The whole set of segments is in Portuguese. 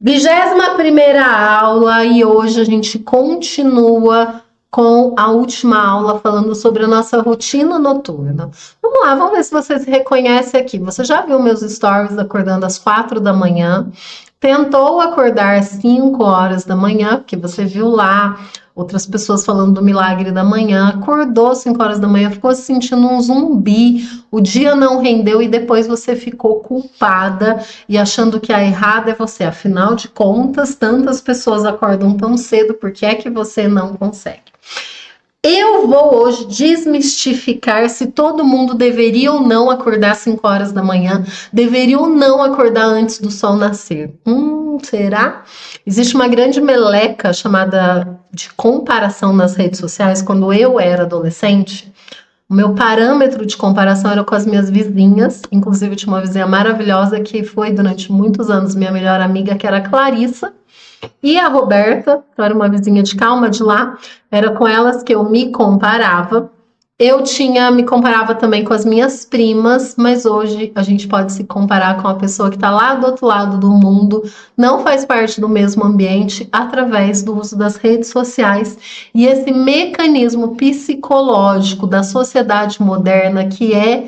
21ª aula e hoje a gente continua com a última aula falando sobre a nossa rotina noturna. Vamos lá, vamos ver se você se reconhece aqui. Você já viu meus stories acordando às 4 da manhã? Tentou acordar às 5 horas da manhã, porque você viu lá outras pessoas falando do milagre da manhã, acordou às 5 horas da manhã, ficou se sentindo um zumbi, o dia não rendeu e depois você ficou culpada e achando que a errada é você. Afinal de contas, tantas pessoas acordam tão cedo, por que é que você não consegue? Eu vou hoje desmistificar se todo mundo deveria ou não acordar às 5 horas da manhã, deveria ou não acordar antes do sol nascer. Será? Existe uma grande meleca chamada de comparação nas redes sociais. Quando eu era adolescente, o meu parâmetro de comparação era com as minhas vizinhas. Inclusive, eu tinha uma vizinha maravilhosa que foi durante muitos anos minha melhor amiga, que era a Clarissa. E a Roberta, que era uma vizinha de Calma de lá, era com elas que eu me comparava. Me comparava também com as minhas primas, mas hoje a gente pode se comparar com a pessoa que está lá do outro lado do mundo, não faz parte do mesmo ambiente, através do uso das redes sociais. E esse mecanismo psicológico da sociedade moderna, que é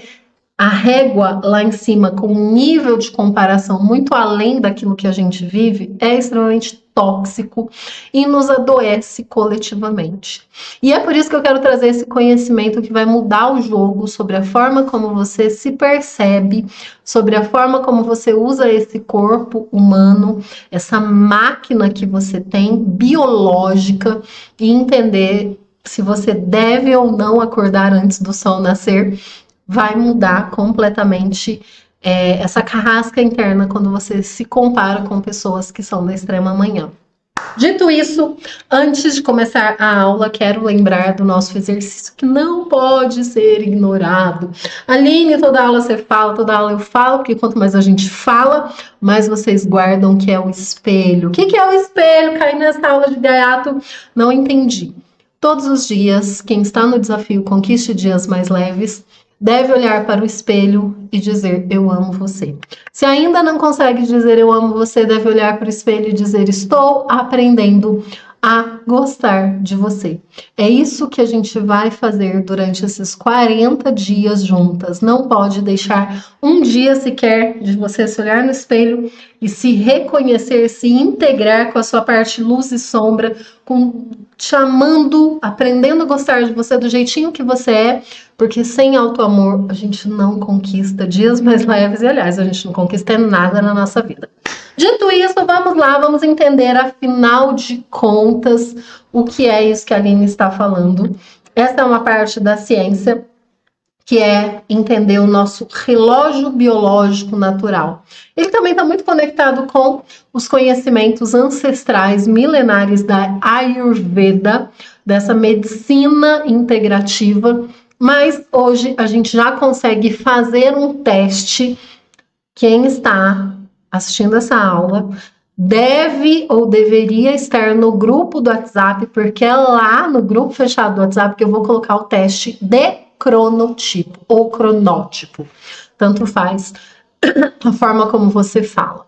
a régua lá em cima com um nível de comparação muito além daquilo que a gente vive, é extremamente tóxico e nos adoece coletivamente. E é por isso que eu quero trazer esse conhecimento que vai mudar o jogo sobre a forma como você se percebe, sobre a forma como você usa esse corpo humano, essa máquina que você tem, biológica, e entender se você deve ou não acordar antes do sol nascer. Vai mudar completamente essa carrasca interna quando você se compara com pessoas que são da extrema manhã. Dito isso, antes de começar a aula, quero lembrar do nosso exercício que não pode ser ignorado. Aline, toda aula você fala, toda aula eu falo, porque quanto mais a gente fala, mais vocês guardam, que é o espelho. O que é o espelho? Caí nessa aula de gaiato, não entendi. Todos os dias, quem está no desafio Conquiste Dias Mais Leves, deve olhar para o espelho e dizer, eu amo você. Se ainda não consegue dizer eu amo você, deve olhar para o espelho e dizer, estou aprendendo a gostar de você. É isso que a gente vai fazer durante esses 40 dias juntas. Não pode deixar um dia sequer de você se olhar no espelho e se reconhecer, se integrar com a sua parte luz e sombra, te amando, aprendendo a gostar de você do jeitinho que você é, porque sem auto-amor a gente não conquista dias mais leves e, aliás, a gente não conquista nada na nossa vida. Dito isso, vamos lá, vamos entender, afinal de contas, o que é isso que a Aline está falando. Essa é uma parte da ciência, que é entender o nosso relógio biológico natural. Ele também está muito conectado com os conhecimentos ancestrais milenares da Ayurveda, dessa medicina integrativa, mas hoje a gente já consegue fazer um teste. Quem está assistindo essa aula deve ou deveria estar no grupo do WhatsApp, porque é lá no grupo fechado do WhatsApp que eu vou colocar o teste de cronotipo ou cronótipo, tanto faz a forma como você fala.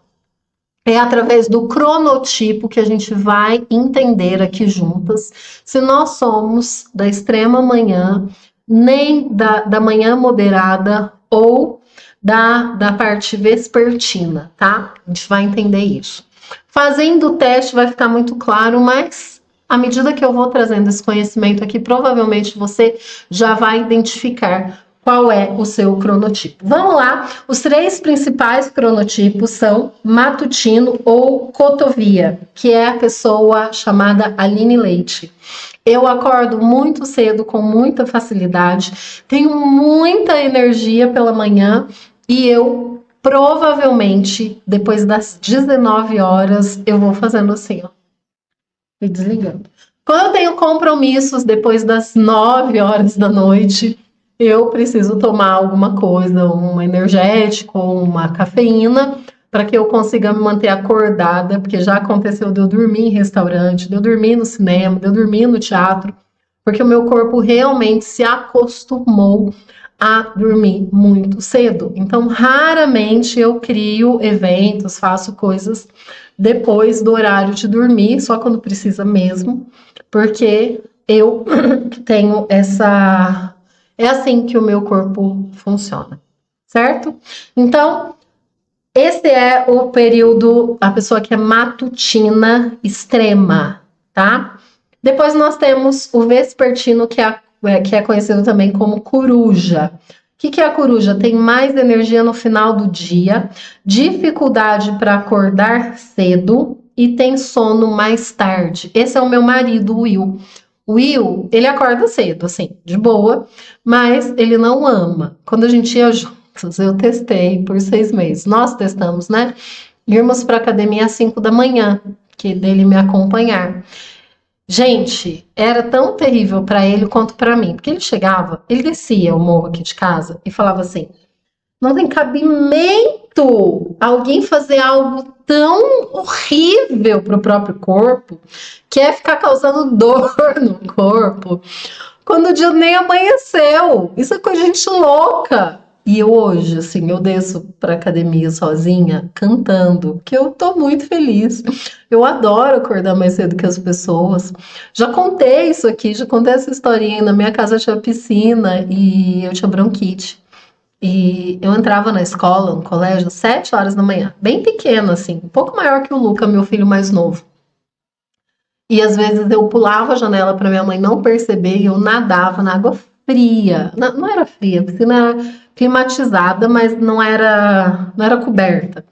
É através do cronotipo que a gente vai entender aqui juntas se nós somos da extrema manhã, nem da manhã moderada ou da parte vespertina, tá? A gente vai entender isso. Fazendo o teste vai ficar muito claro, mas à medida que eu vou trazendo esse conhecimento aqui, provavelmente você já vai identificar qual é o seu cronotipo. Vamos lá, os 3 principais cronotipos são matutino ou cotovia, que é a pessoa chamada Aline Leite. Eu acordo muito cedo, com muita facilidade, tenho muita energia pela manhã e eu provavelmente, depois das 19 horas, eu vou fazendo assim, ó, e desligando. Quando eu tenho compromissos depois das 9 horas da noite, eu preciso tomar alguma coisa, um energético, uma cafeína, para que eu consiga me manter acordada, porque já aconteceu de eu dormir em restaurante, de eu dormir no cinema, de eu dormir no teatro, porque o meu corpo realmente se acostumou a dormir muito cedo. Então, raramente eu crio eventos, faço coisas depois do horário de dormir, só quando precisa mesmo, porque eu tenho essa. É assim que o meu corpo funciona, certo? Então, esse é o período, a pessoa que é matutina extrema, tá? Depois nós temos o vespertino, que é conhecido também como coruja. O que é a coruja? Tem mais energia no final do dia, dificuldade para acordar cedo e tem sono mais tarde. Esse é o meu marido, o Will. O Will, ele acorda cedo, assim, de boa, mas ele não ama. Quando a gente ia juntos, eu testei por 6 meses. Nós testamos, né? Irmos para academia às 5 da manhã, que dele me acompanhar. Gente, era tão terrível para ele quanto para mim, porque ele chegava, ele descia o morro aqui de casa e falava assim: não tem cabimento alguém fazer algo tão horrível para o próprio corpo, que é ficar causando dor no corpo, quando o dia nem amanheceu. Isso é coisa de gente louca. E hoje, assim, eu desço pra academia sozinha, cantando, porque eu tô muito feliz. Eu adoro acordar mais cedo que as pessoas. Já contei isso aqui, já contei essa historinha. Na minha casa tinha piscina e eu tinha bronquite. E eu entrava na escola, no colégio, às 7 horas da manhã, bem pequena, assim, um pouco maior que o Luca, meu filho mais novo. E às vezes eu pulava a janela para minha mãe não perceber e eu nadava na água fria. Não era fria, a piscina era climatizada, mas não era coberta.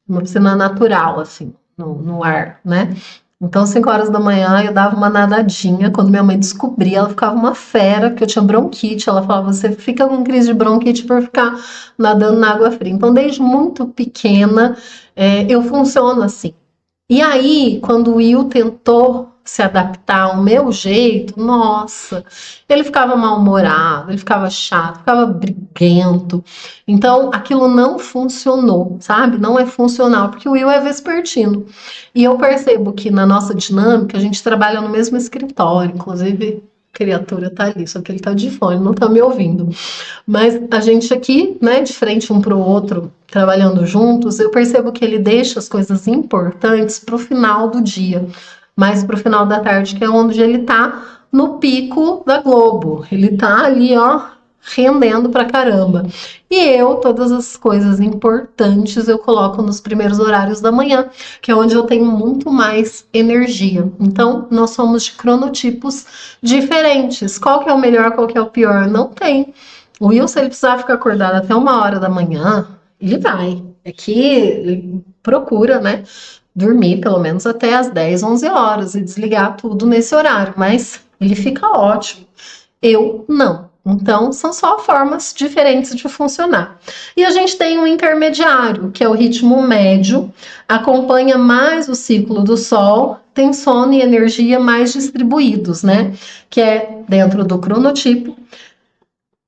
Uma piscina natural, assim, no ar, né? Então, 5 horas da manhã, eu dava uma nadadinha. Quando minha mãe descobria, ela ficava uma fera, porque eu tinha bronquite. Ela falava: você fica com crise de bronquite por ficar nadando na água fria. Então, desde muito pequena, eu funciono assim. E aí, quando o Will tentou se adaptar ao meu jeito, nossa, ele ficava mal-humorado, ele ficava chato, ficava briguento. Então, aquilo não funcionou, sabe? Não é funcional, porque o Will é vespertino. E eu percebo que na nossa dinâmica, a gente trabalha no mesmo escritório, inclusive, a criatura tá ali, só que ele tá de fone, não tá me ouvindo. Mas a gente aqui, né, de frente um para o outro, trabalhando juntos, eu percebo que ele deixa as coisas importantes para o final do dia, mais para o final da tarde, que é onde ele tá no pico da Globo. Ele tá ali, ó, rendendo pra caramba. E eu, todas as coisas importantes, eu coloco nos primeiros horários da manhã, que é onde eu tenho muito mais energia. Então, nós somos de cronotipos diferentes. Qual que é o melhor, qual que é o pior? Não tem. O Will, se ele precisar ficar acordado até 1 hora da manhã, ele vai. É que ele procura, né, dormir pelo menos até as 10, 11 horas e desligar tudo nesse horário, mas ele fica ótimo. Eu não. Então, são só formas diferentes de funcionar. E a gente tem um intermediário, que é o ritmo médio, acompanha mais o ciclo do Sol, tem sono e energia mais distribuídos, né? Que é dentro do cronotipo,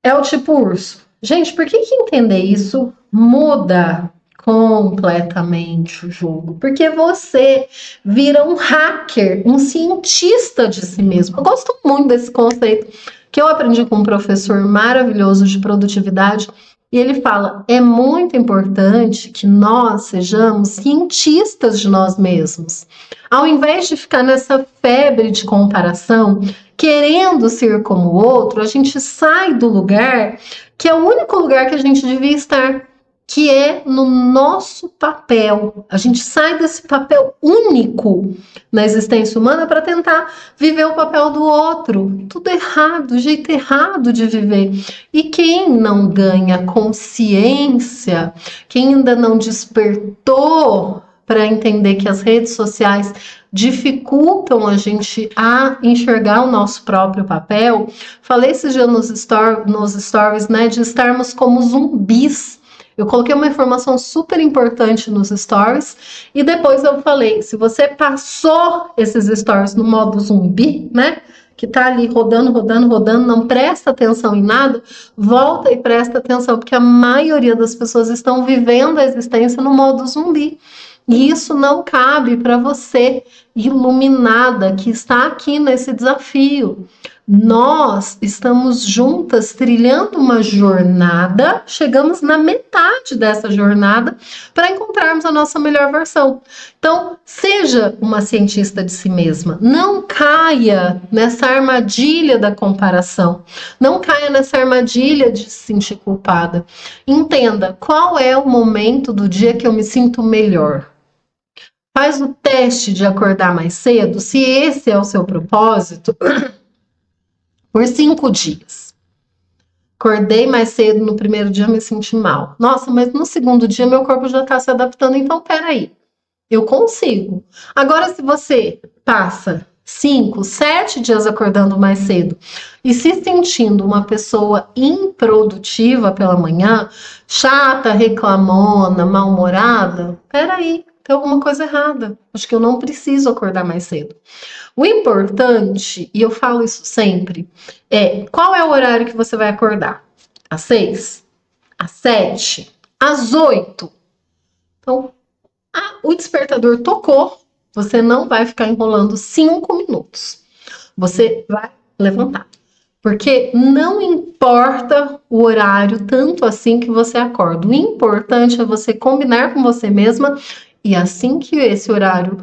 é o tipo urso. Gente, por que entender isso muda completamente o jogo? Porque você vira um hacker, um cientista de si mesmo. Eu gosto muito desse conceito que eu aprendi com um professor maravilhoso de produtividade. E ele fala: é muito importante que nós sejamos cientistas de nós mesmos. Ao invés de ficar nessa febre de comparação, querendo ser como o outro, a gente sai do lugar que é o único lugar que a gente devia estar, que é no nosso papel. A gente sai desse papel único na existência humana para tentar viver o papel do outro. Tudo errado, jeito errado de viver. E quem não ganha consciência, quem ainda não despertou para entender que as redes sociais dificultam a gente a enxergar o nosso próprio papel. Falei esses dias nos stories, né, de estarmos como zumbis. Eu coloquei uma informação super importante nos stories e depois eu falei: se você passou esses stories no modo zumbi, né, que tá ali rodando, rodando, rodando, não presta atenção em nada, volta e presta atenção, porque a maioria das pessoas estão vivendo a existência no modo zumbi. E isso não cabe para você, iluminada, que está aqui nesse desafio. Nós estamos juntas trilhando uma jornada, chegamos na metade dessa jornada para encontrarmos a nossa melhor versão. Então, seja uma cientista de si mesma, não caia nessa armadilha da comparação, não caia nessa armadilha de se sentir culpada. Entenda qual é o momento do dia que eu me sinto melhor. Faz o teste de acordar mais cedo, se esse é o seu propósito, por 5 dias. Acordei mais cedo, no primeiro dia me senti mal. Nossa, mas no segundo dia meu corpo já está se adaptando, então peraí, eu consigo. Agora, se você passa 5, 7 dias acordando mais cedo e se sentindo uma pessoa improdutiva pela manhã, chata, reclamona, mal-humorada, peraí, tem alguma coisa errada. Acho que eu não preciso acordar mais cedo. O importante, e eu falo isso sempre, é qual é o horário que você vai acordar? Às 6? Às 7? Às 8? Então, o despertador tocou, você não vai ficar enrolando 5 minutos. Você vai levantar. Porque não importa o horário tanto assim que você acorda. O importante é você combinar com você mesma e assim que esse horário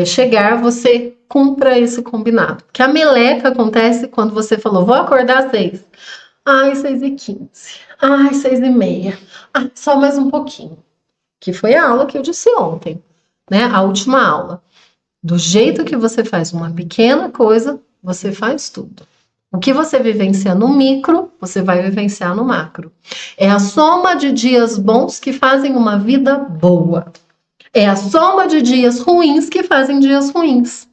chegar, você cumpra esse combinado. Que a meleca acontece quando você falou, vou acordar às 6. Ai, 6h15. Ai, 6h30. Ai, só mais um pouquinho. Que foi a aula que eu disse ontem, né? A última aula. Do jeito que você faz uma pequena coisa, você faz tudo. O que você vivencia no micro, você vai vivenciar no macro. É a soma de dias bons que fazem uma vida boa. É a soma de dias ruins que fazem dias ruins.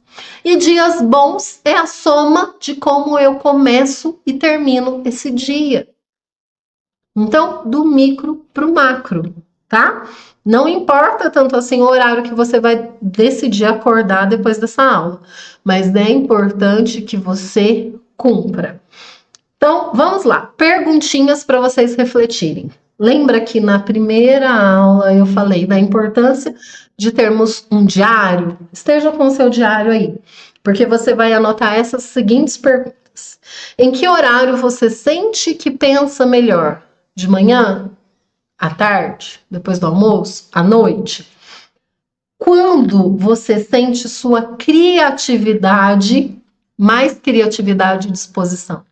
E dias bons é a soma de como eu começo e termino esse dia. Então, do micro para o macro, tá? Não importa tanto assim o horário que você vai decidir acordar depois dessa aula, mas é importante que você cumpra. Então, vamos lá. Perguntinhas para vocês refletirem. Lembra que na primeira aula eu falei da importância de termos um diário? Esteja com o seu diário aí, porque você vai anotar essas seguintes perguntas. Em que horário você sente que pensa melhor? De manhã? À tarde? Depois do almoço? À noite? Quando você sente sua criatividade, mais criatividade e disposição?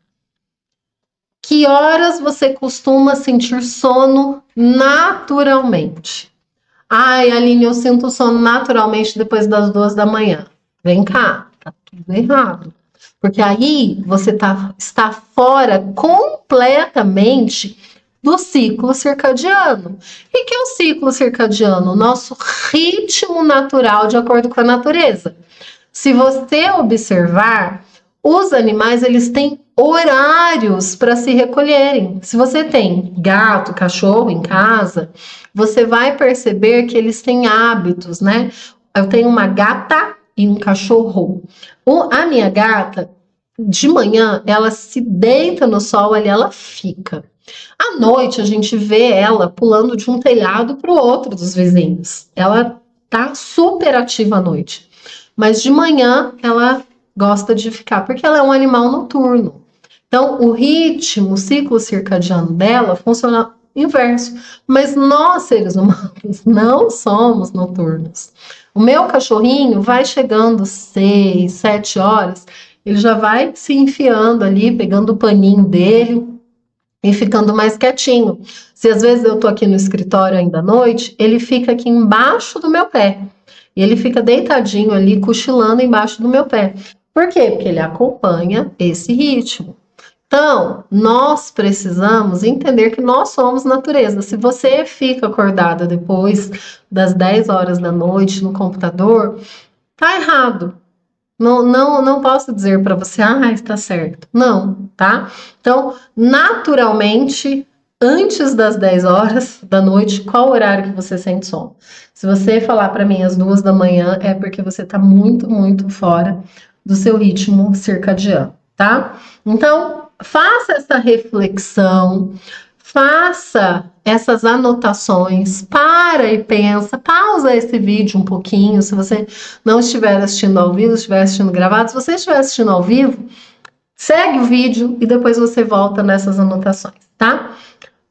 Que horas você costuma sentir sono naturalmente? Ai, Aline, eu sinto sono naturalmente depois das 2 da manhã. Vem cá, tá tudo errado. Porque aí você está fora completamente do ciclo circadiano. E que é o ciclo circadiano? O nosso ritmo natural de acordo com a natureza. Se você observar, os animais, eles têm horários para se recolherem. Se você tem gato, cachorro em casa, você vai perceber que eles têm hábitos, né? Eu tenho uma gata e um cachorro. A minha gata, de manhã, ela se deita no sol ali, ela fica. À noite, a gente vê ela pulando de um telhado para o outro dos vizinhos. Ela tá super ativa à noite. Mas de manhã, ela gosta de ficar, porque ela é um animal noturno. Então, o ritmo, o ciclo circadiano dela funciona inverso. Mas nós, seres humanos, não somos noturnos. O meu cachorrinho vai chegando 6, 7 horas, ele já vai se enfiando ali, pegando o paninho dele e ficando mais quietinho. Se às vezes eu tô aqui no escritório ainda à noite, ele fica aqui embaixo do meu pé. E ele fica deitadinho ali, cochilando embaixo do meu pé. Por quê? Porque ele acompanha esse ritmo. Então, nós precisamos entender que nós somos natureza. Se você fica acordada depois das 10 horas da noite no computador, tá errado. Não posso dizer para você, está certo. Não, tá? Então, naturalmente, antes das 10 horas da noite, qual horário que você sente sono? Se você falar para mim às 2 da manhã, é porque você está muito, muito fora do seu ritmo circadiano, tá? Então, faça essa reflexão, faça essas anotações, para e pensa, pausa esse vídeo um pouquinho, se você não estiver assistindo ao vivo, estiver assistindo gravado, se você estiver assistindo ao vivo, Segue o vídeo e depois você volta nessas anotações, tá?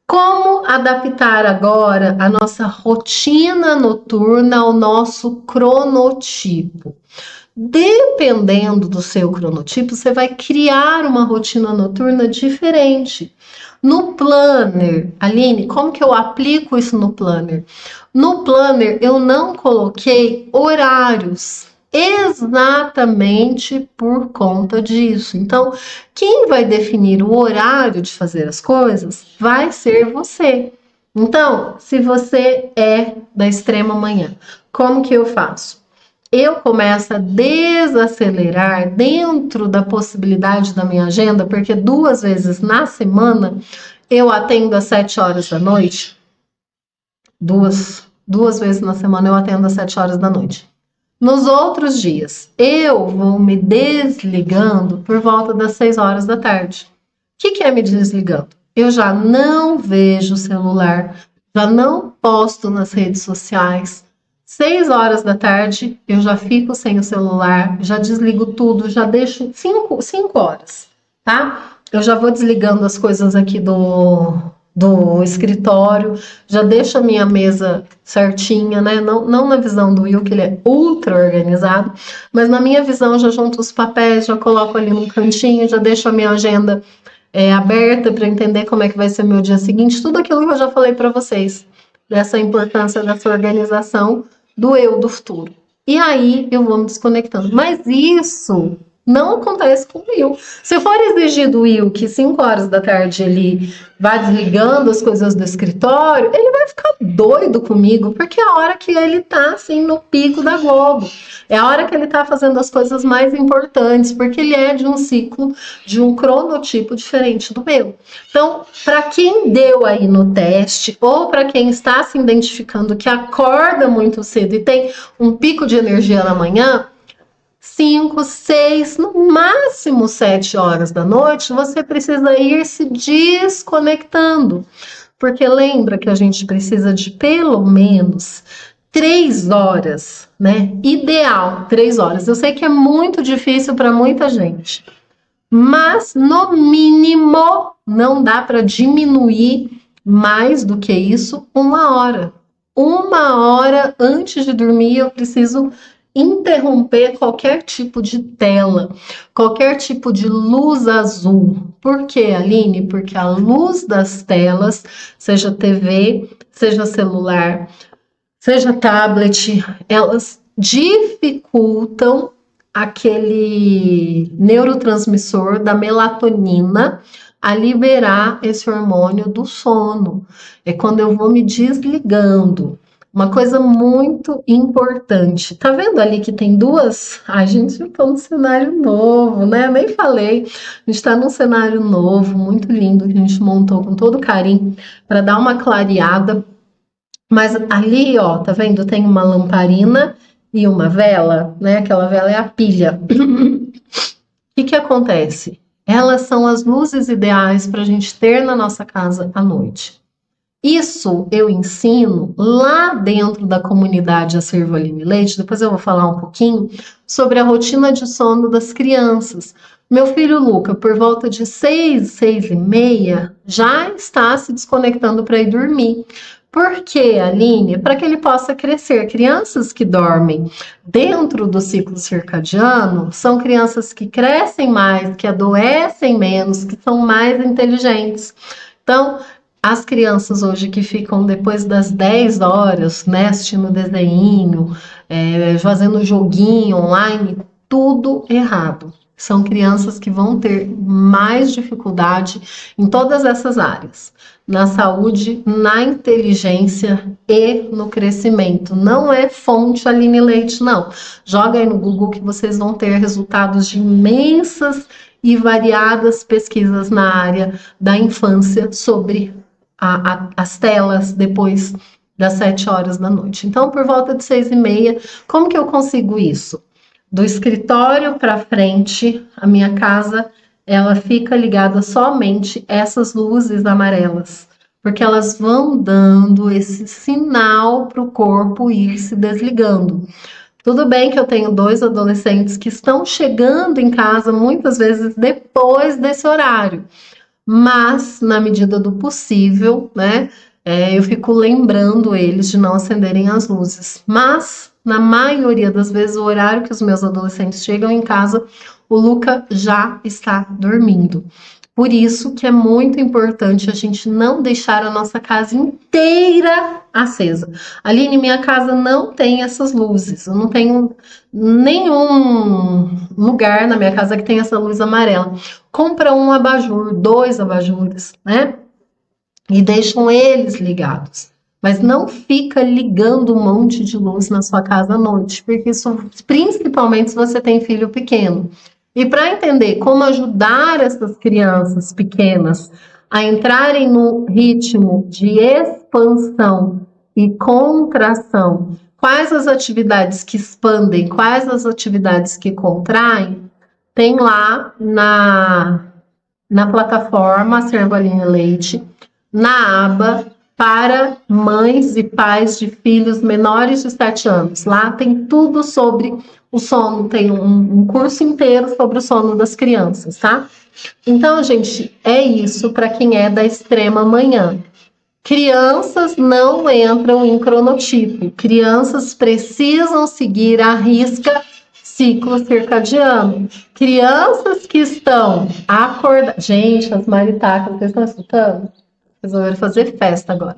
Como adaptar agora a nossa rotina noturna ao nosso cronotipo? Dependendo do seu cronotipo, você vai criar uma rotina noturna diferente. No planner, Aline, como que eu aplico isso no planner? No planner, eu não coloquei horários exatamente por conta disso. Então, quem vai definir o horário de fazer as coisas vai ser você. Então, se você é da extrema manhã, como que eu faço? Eu começo a desacelerar dentro da possibilidade da minha agenda, porque 2 vezes na semana eu atendo às 7 horas da noite. Duas vezes na semana eu atendo às 7 horas da noite. Nos outros dias, eu vou me desligando por volta das 6 horas da tarde. O que é me desligando? Eu já não vejo o celular, já não posto nas redes sociais. 6 horas da tarde, eu já fico sem o celular, já desligo tudo, já deixo 5 horas, tá? Eu já vou desligando as coisas aqui do escritório, já deixo a minha mesa certinha, né? Não na visão do Will, que ele é ultra organizado, mas na minha visão, já junto os papéis, já coloco ali no cantinho, já deixo a minha agenda aberta para entender como é que vai ser meu dia seguinte, tudo aquilo que eu já falei para vocês, dessa importância dessa organização do eu do futuro. E aí eu vou me desconectando. Mas isso não acontece com o Will. Se for exigir do Will que 5 horas da tarde ele vá desligando as coisas do escritório, ele vai ficar doido comigo, porque é a hora que ele tá assim no pico da Globo. É a hora que ele tá fazendo as coisas mais importantes, porque ele é de um ciclo, de um cronotipo diferente do meu. Então, para quem deu aí no teste, ou para quem está se identificando que acorda muito cedo e tem um pico de energia na manhã, 5, 6, no máximo 7 horas da noite, você precisa ir se desconectando. Porque lembra que a gente precisa de pelo menos 3 horas, né? Ideal, 3 horas. Eu sei que é muito difícil para muita gente, mas no mínimo não dá para diminuir mais do que isso 1 hora. 1 hora antes de dormir eu preciso interromper qualquer tipo de tela, qualquer tipo de luz azul. Por quê, Aline? Porque a luz das telas, seja TV, seja celular, seja tablet, elas dificultam aquele neurotransmissor da melatonina a liberar esse hormônio do sono. É quando eu vou me desligando. Uma coisa muito importante. Tá vendo ali que tem duas? A gente tá num cenário novo, né? Nem falei. A gente tá num cenário novo, muito lindo, que a gente montou com todo carinho para dar uma clareada. Mas ali, ó, tá vendo? Tem uma lamparina e uma vela, né? Aquela vela é a pilha. O que acontece? Elas são as luzes ideais para a gente ter na nossa casa à noite. Isso eu ensino lá dentro da comunidade Acervo Aline Leite. Depois eu vou falar um pouquinho sobre a rotina de sono das crianças. Meu filho Luca, por volta de 6, 6h30, já está se desconectando para ir dormir. Por quê, Aline? Para que ele possa crescer. Crianças que dormem dentro do ciclo circadiano são crianças que crescem mais, que adoecem menos, que são mais inteligentes. Então, as crianças hoje que ficam depois das 10 horas, né, assistindo desenho, fazendo joguinho online, tudo errado. São crianças que vão ter mais dificuldade em todas essas áreas. Na saúde, na inteligência e no crescimento. Não é fonte Aline Leite, não. Joga aí no Google que vocês vão ter resultados de imensas e variadas pesquisas na área da infância sobre as telas depois das 7 horas da noite. Então, por volta de 6h30, como que eu consigo isso? Do escritório para frente, a minha casa, ela fica ligada somente essas luzes amarelas, porque elas vão dando esse sinal para o corpo ir se desligando. Tudo bem que eu tenho 2 adolescentes que estão chegando em casa muitas vezes depois desse horário, mas na medida do possível, né, eu fico lembrando eles de não acenderem as luzes. Mas na maioria das vezes, o horário que os meus adolescentes chegam em casa, o Luca já está dormindo. Por isso que é muito importante a gente não deixar a nossa casa inteira acesa. Aline, minha casa não tem essas luzes. Eu não tenho nenhum lugar na minha casa que tenha essa luz amarela. Compra um abajur, 2 abajures, né? E deixam eles ligados. Mas não fica ligando um monte de luz na sua casa à noite, porque isso, principalmente se você tem filho pequeno. E para entender como ajudar essas crianças pequenas a entrarem no ritmo de expansão e contração, quais as atividades que expandem, quais as atividades que contraem, tem lá na plataforma Servo Aline Leite, na aba para mães e pais de filhos menores de 7 anos. Lá tem tudo sobre o sono, tem um curso inteiro sobre o sono das crianças, tá? Então, gente, é isso para quem é da extrema manhã. Crianças não entram em cronotipo. Crianças precisam seguir à risca ciclo circadiano. Crianças que estão acordadas... Gente, as maritacas, vocês estão escutando? Resolveram fazer festa agora.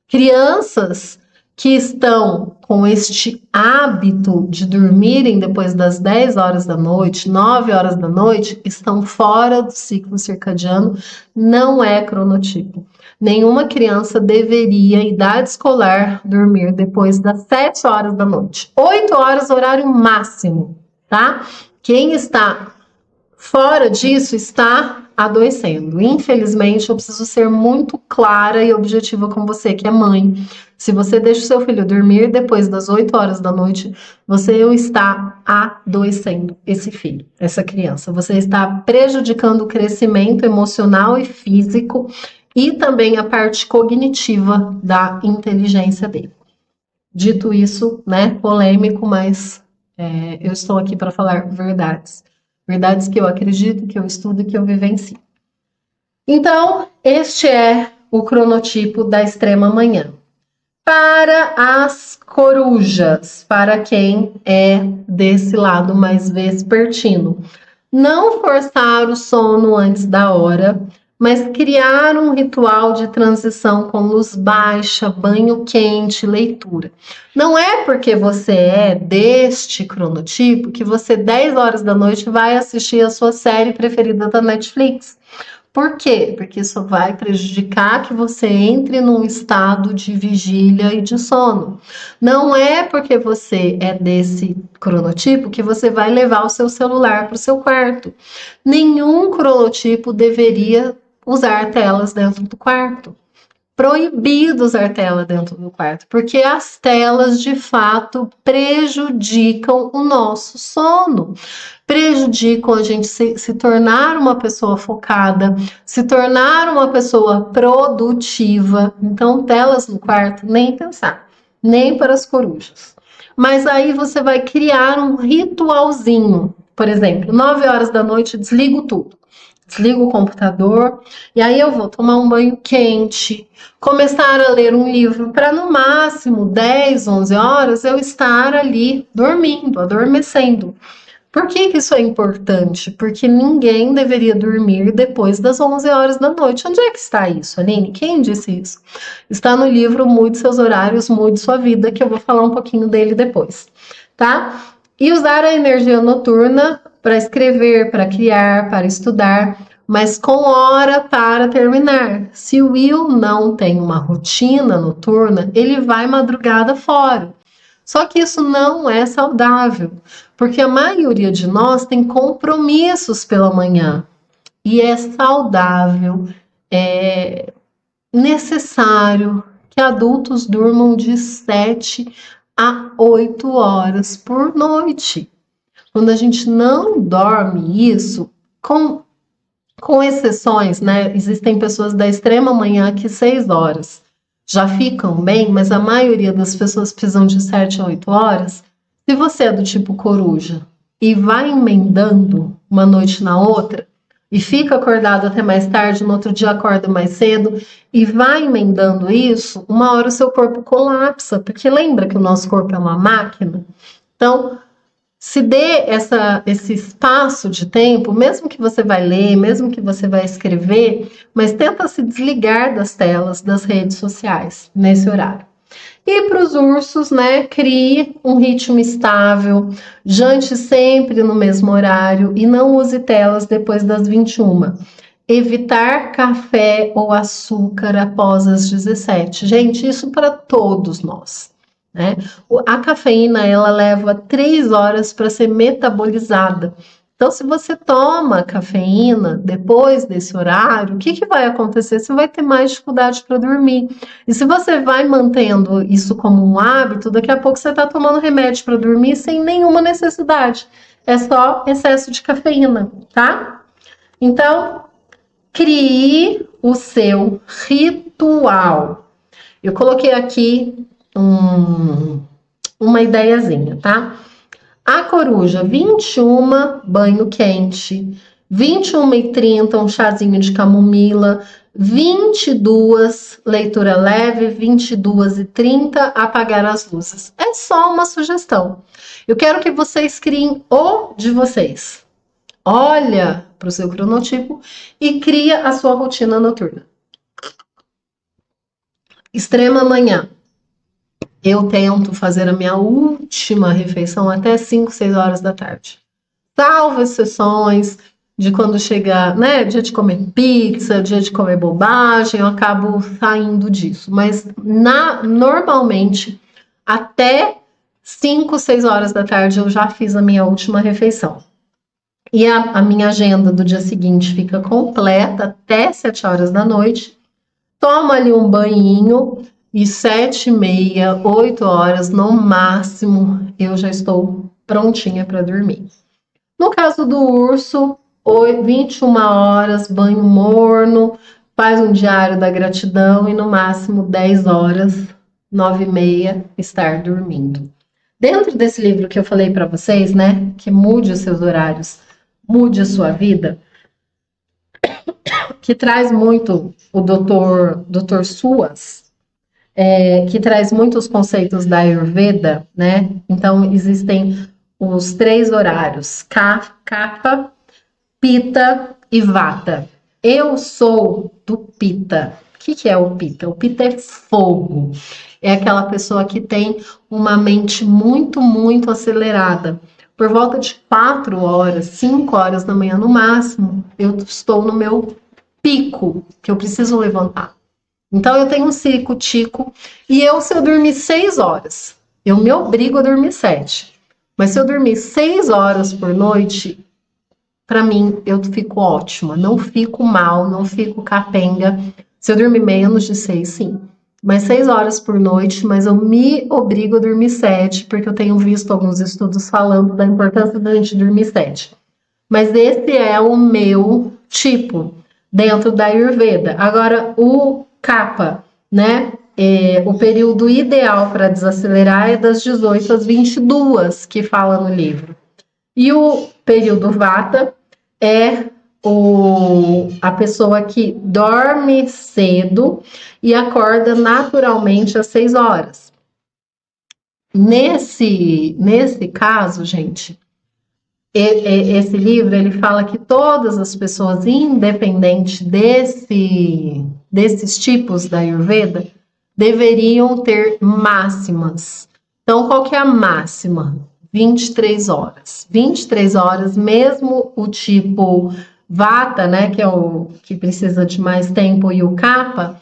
Crianças que estão com este hábito de dormirem depois das 10 horas da noite, 9 horas da noite, estão fora do ciclo circadiano, não é cronotipo. Nenhuma criança deveria, idade escolar, dormir depois das 7 horas da noite. 8 horas, horário máximo, tá? Quem está fora disso está adoecendo. Infelizmente, eu preciso ser muito clara e objetiva com você, que é mãe. Se você deixa o seu filho dormir depois das 8 horas da noite, você está adoecendo esse filho, essa criança. Você está prejudicando o crescimento emocional e físico e também a parte cognitiva da inteligência dele. Dito isso, né, polêmico, mas eu estou aqui para falar verdades. Verdades que eu acredito, que eu estudo e que eu vivencio. Então, este é o cronotipo da extrema manhã. Para as corujas, para quem é desse lado mais vespertino, não forçar o sono antes da hora, mas criar um ritual de transição com luz baixa, banho quente, leitura. Não é porque você é deste cronotipo que você 10 horas da noite vai assistir a sua série preferida da Netflix. Por quê? Porque isso vai prejudicar que você entre num estado de vigília e de sono. Não é porque você é desse cronotipo que você vai levar o seu celular para o seu quarto. Nenhum cronotipo deveria usar telas dentro do quarto. Proibido usar tela dentro do quarto, porque as telas de fato prejudicam o nosso sono, prejudicam a gente se tornar uma pessoa focada, se tornar uma pessoa produtiva. Então, telas no quarto, nem pensar, nem para as corujas. Mas aí você vai criar um ritualzinho. Por exemplo, 9 horas da noite, desligo tudo. Desligo o computador e aí eu vou tomar um banho quente, começar a ler um livro para no máximo 10, 11 horas eu estar ali dormindo, adormecendo. Por que isso é importante? Porque ninguém deveria dormir depois das 11 horas da noite. Onde é que está isso, Aline? Quem disse isso? Está no livro Mude Seus Horários, Mude Sua Vida, que eu vou falar um pouquinho dele depois, tá? E usar a energia noturna para escrever, para criar, para estudar, mas com hora para terminar. Se o Will não tem uma rotina noturna, ele vai madrugada fora. Só que isso não é saudável, porque a maioria de nós tem compromissos pela manhã. E é saudável, é necessário que adultos durmam de 7 a 8 horas por noite. Quando a gente não dorme isso, com exceções, né? Existem pessoas da extrema manhã que 6 horas já ficam bem, mas a maioria das pessoas precisam de 7 a 8 horas. Se você é do tipo coruja e vai emendando uma noite na outra, e fica acordado até mais tarde, no outro dia acorda mais cedo, e vai emendando isso, uma hora o seu corpo colapsa, porque lembra que o nosso corpo é uma máquina? Então, se dê esse espaço de tempo, mesmo que você vai ler, mesmo que você vai escrever, mas tenta se desligar das telas, das redes sociais, nesse horário. E para os ursos, né, crie um ritmo estável, jante sempre no mesmo horário e não use telas depois das 21. Evitar café ou açúcar após as 17. Gente, isso para todos nós, né? A cafeína, ela leva 3 horas para ser metabolizada. Então, se você toma cafeína depois desse horário, o que vai acontecer? Você vai ter mais dificuldade para dormir. E se você vai mantendo isso como um hábito, daqui a pouco você está tomando remédio para dormir sem nenhuma necessidade. É só excesso de cafeína, tá? Então, crie o seu ritual. Eu coloquei aqui uma ideiazinha, tá? A coruja, 21, banho quente. 21h30, um chazinho de camomila. 22, leitura leve. 22h30, apagar as luzes. É só uma sugestão. Eu quero que vocês criem o de vocês. Olha para o seu cronotipo e cria a sua rotina noturna. Extrema manhã. Eu tento fazer a minha última refeição até 5, 6 horas da tarde. Salvo exceções de quando chega, né, dia de comer pizza, dia de comer bobagem, eu acabo saindo disso. Mas normalmente, até 5, 6 horas da tarde eu já fiz a minha última refeição. E a minha agenda do dia seguinte fica completa até 7 horas da noite. Tomo ali um banhinho e 7h30, 8 horas no máximo, eu já estou prontinha para dormir. No caso do urso, 21 horas, banho morno, faz um diário da gratidão e no máximo 10 horas, 9h30, estar dormindo. Dentro desse livro que eu falei para vocês, né, que mude os seus horários, mude a sua vida, que traz muito o Dr. Suas, que traz muitos conceitos da Ayurveda, né? Então, existem os 3 horários, Kapha, Pitta e Vata. Eu sou do Pitta. O que é o Pitta? O Pitta é fogo. É aquela pessoa que tem uma mente muito, muito acelerada. Por volta de 4 horas, 5 horas da manhã no máximo, eu estou no meu pico, que eu preciso levantar. Então eu tenho um circo-tico e se eu dormir 6 horas, eu me obrigo a dormir 7. Mas se eu dormir 6 horas por noite, para mim eu fico ótima, não fico mal, não fico capenga. Se eu dormir menos de 6, sim. Mas 6 horas por noite, mas eu me obrigo a dormir 7, porque eu tenho visto alguns estudos falando da importância da gente dormir 7. Mas esse é o meu tipo dentro da Ayurveda. Agora, o Kapha, né? O período ideal para desacelerar é das 18 às 22, que fala no livro. E o período Vata é a pessoa que dorme cedo e acorda naturalmente às 6 horas. Nesse caso, gente, esse livro, ele fala que todas as pessoas, independente desses tipos da Ayurveda, deveriam ter máximas. Então, qual que é a máxima? 23 horas. 23 horas, mesmo o tipo Vata, né, que é o que precisa de mais tempo, e o Kapha,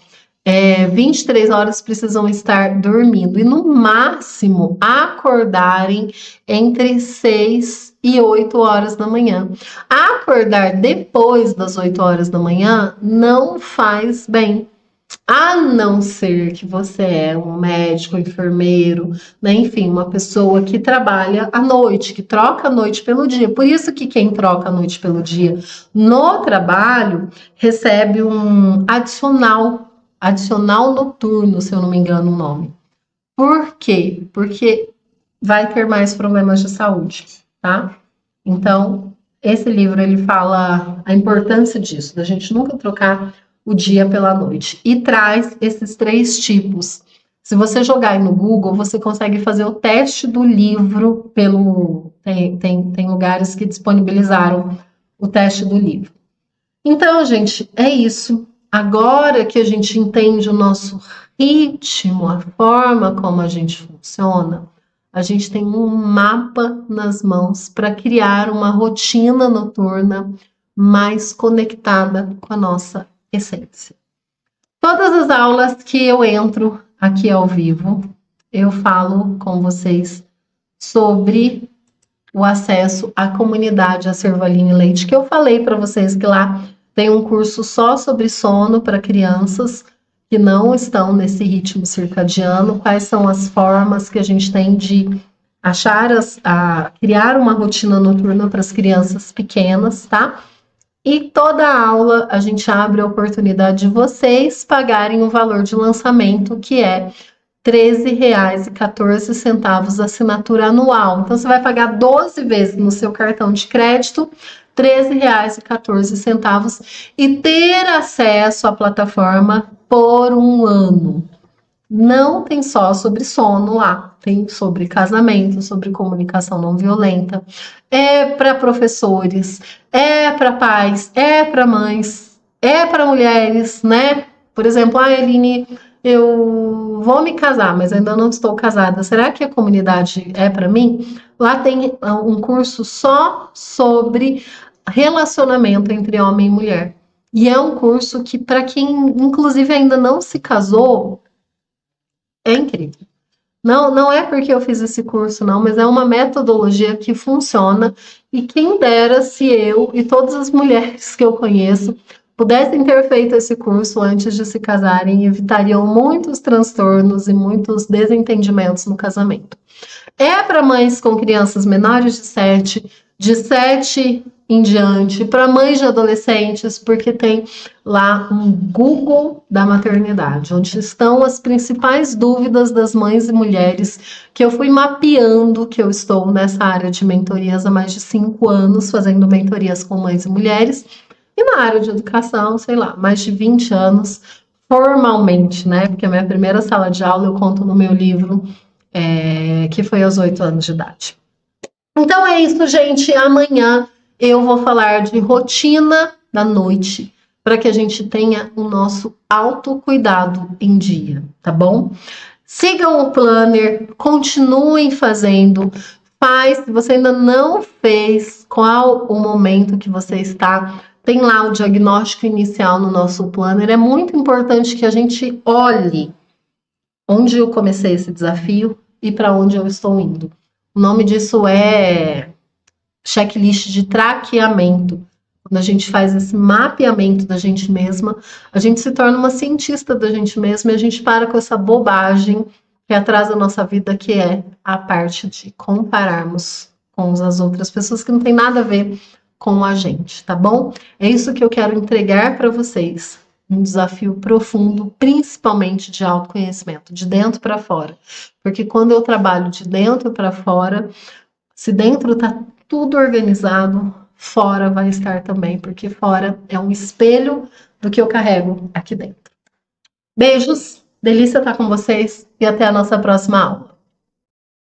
23 horas precisam estar dormindo. E no máximo, acordarem entre 6 e 8 horas da manhã. Acordar depois das 8 horas da manhã não faz bem. A não ser que você é um médico, enfermeiro, né? Enfim, uma pessoa que trabalha à noite, que troca a noite pelo dia. Por isso que quem troca a noite pelo dia no trabalho recebe um adicional noturno, se eu não me engano o nome. Por quê? Porque vai ter mais problemas de saúde, tá? Então, esse livro, ele fala a importância disso, da gente nunca trocar o dia pela noite. E traz esses 3 tipos. Se você jogar aí no Google, você consegue fazer o teste do livro pelo... Tem lugares que disponibilizaram o teste do livro. Então, gente, é isso. Agora que a gente entende o nosso ritmo, a forma como a gente funciona, a gente tem um mapa nas mãos para criar uma rotina noturna mais conectada com a nossa essência. Todas as aulas que eu entro aqui ao vivo, eu falo com vocês sobre o acesso à comunidade Acervaline Leite, que eu falei para vocês que lá tem um curso só sobre sono para crianças que não estão nesse ritmo circadiano, quais são as formas que a gente tem de criar uma rotina noturna para as crianças pequenas, tá? E toda aula a gente abre a oportunidade de vocês pagarem o valor de lançamento, que é R$13,14 assinatura anual. Então, você vai pagar 12 vezes no seu cartão de crédito, R$13,14, e ter acesso à plataforma por um ano. Não tem só sobre sono lá, tem sobre casamento, sobre comunicação não violenta. É para professores, é para pais, é para mães, é para mulheres, né? Por exemplo, Eline, eu vou me casar, mas ainda não estou casada. Será que a comunidade é para mim? Lá tem um curso só sobre relacionamento entre homem e mulher. E é um curso que, para quem, inclusive, ainda não se casou, é incrível. Não é porque eu fiz esse curso, não, mas é uma metodologia que funciona. E quem dera se eu e todas as mulheres que eu conheço pudessem ter feito esse curso antes de se casarem, evitariam muitos transtornos e muitos desentendimentos no casamento. É para mães com crianças menores de 7 em diante, para mães de adolescentes, porque tem lá um Google da maternidade, onde estão as principais dúvidas das mães e mulheres que eu fui mapeando, que eu estou nessa área de mentorias há mais de 5 anos, fazendo mentorias com mães e mulheres, e na área de educação, sei lá, mais de 20 anos, formalmente, né? Porque a minha primeira sala de aula eu conto no meu livro, que foi aos 8 anos de idade. Então é isso, gente. Amanhã eu vou falar de rotina da noite, para que a gente tenha o nosso autocuidado em dia, tá bom? Sigam o planner, continuem fazendo. Se você ainda não fez, qual o momento que você está? Tem lá o diagnóstico inicial no nosso planner. É muito importante que a gente olhe onde eu comecei esse desafio e para onde eu estou indo. O nome disso é checklist de traqueamento. Quando a gente faz esse mapeamento da gente mesma, a gente se torna uma cientista da gente mesma e a gente para com essa bobagem que atrasa a nossa vida, que é a parte de compararmos com as outras pessoas, que não tem nada a ver com a gente, tá bom? É isso que eu quero entregar para vocês. Um desafio profundo, principalmente de autoconhecimento, de dentro para fora. Porque quando eu trabalho de dentro para fora, se dentro está tudo organizado, fora vai estar também, porque fora é um espelho do que eu carrego aqui dentro. Beijos, delícia estar com vocês e até a nossa próxima aula.